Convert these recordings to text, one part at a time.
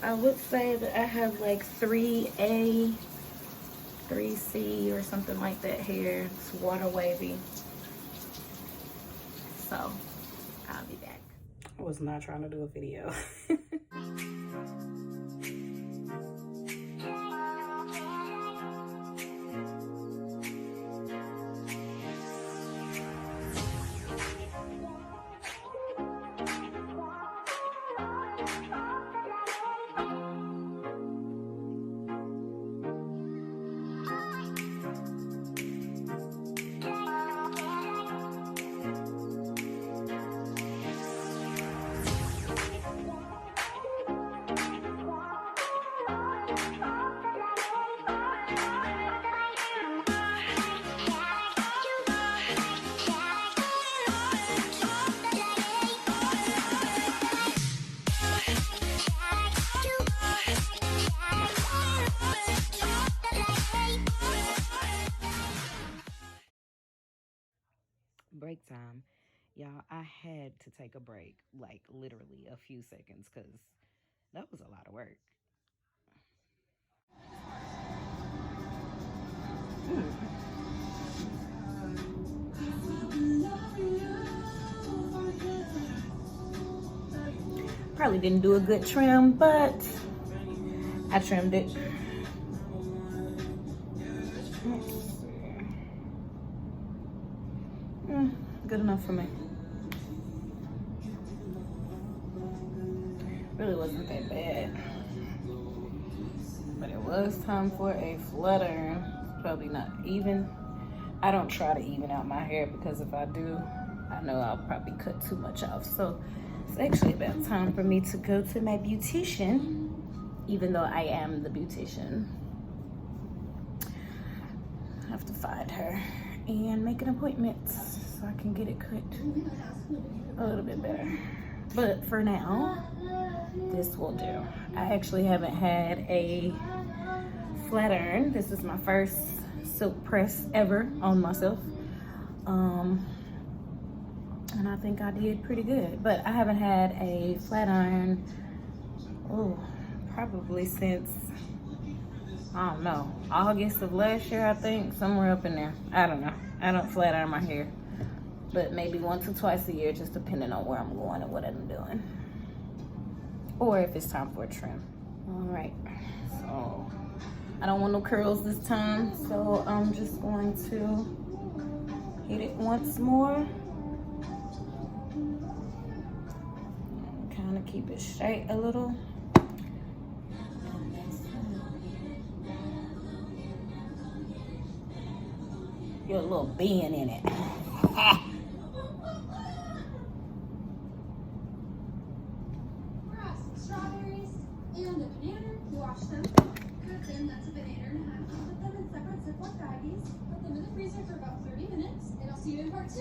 I would say that I have like 3A, 3C or something like that hair. It's water wavy. So I'll be back. I was not trying to do a video. Break time. Y'all, I had to take a break, like literally a few seconds, because that was a lot of work. Probably didn't do a good trim, but I trimmed it. Good enough for me. Really wasn't that bad. But it was time for a flutter. Probably not even. I don't try to even out my hair because if I do, I know I'll probably cut too much off. So it's actually about time for me to go to my beautician, even though I am the beautician. I have to find her and make an appointment so I can get it cut a little bit better. But for now, this will do. I actually haven't had a flat iron. This is my first silk press ever on myself. And I think I did pretty good. But I haven't had a flat iron, probably since, I don't know, August of last year, I think, somewhere up in there. I don't know. I don't flat iron my hair, but maybe once or twice a year, just depending on where I'm going and what I'm doing, or if it's time for a trim. All right, so I don't want no curls this time, so I'm just going to hit it once more. Kind of keep it straight a little. Get a little bend in it. Strawberries and a banana. You wash them, cut them, that's a banana and a half. Put them in separate Ziploc baggies. Put them in the freezer for about 30 minutes. And I'll see you in part 2.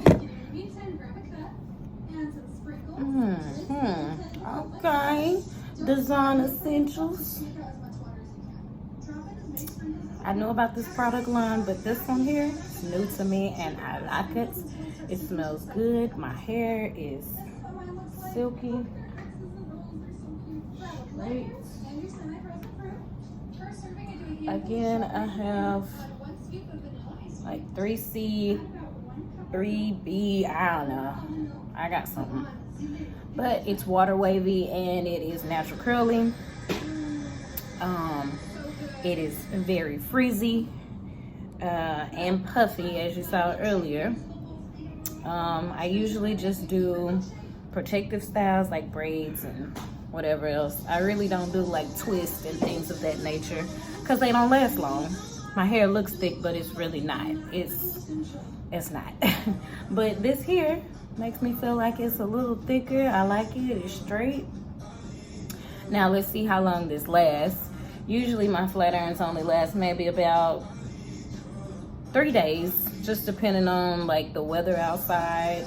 Get in the meantime, grab a cup and some sprinkles. Okay. Design essentials. I know about this product line, but this one here is new to me and I like it. It smells good. My hair is silky. Great. Again, I have like 3C, 3B, I don't know. I got something. But it's water wavy and it is natural curling. It is very frizzy and puffy, as you saw earlier. I usually just do protective styles like braids and whatever else. I really don't do like twists and things of that nature because they don't last long. My hair looks thick, but it's really not. It's not. But this here makes me feel like it's a little thicker. I like it. It's straight. Now let's see how long this lasts. Usually my flat irons only last maybe about 3 days, just depending on like the weather outside.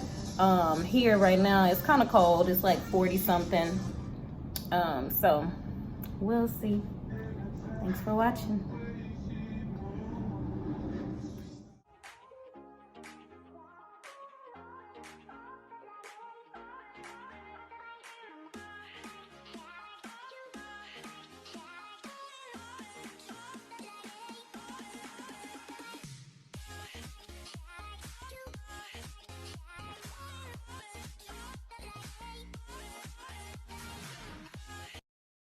Here right now it's kind of cold. It's like 40 something. So we'll see. Thanks for watching.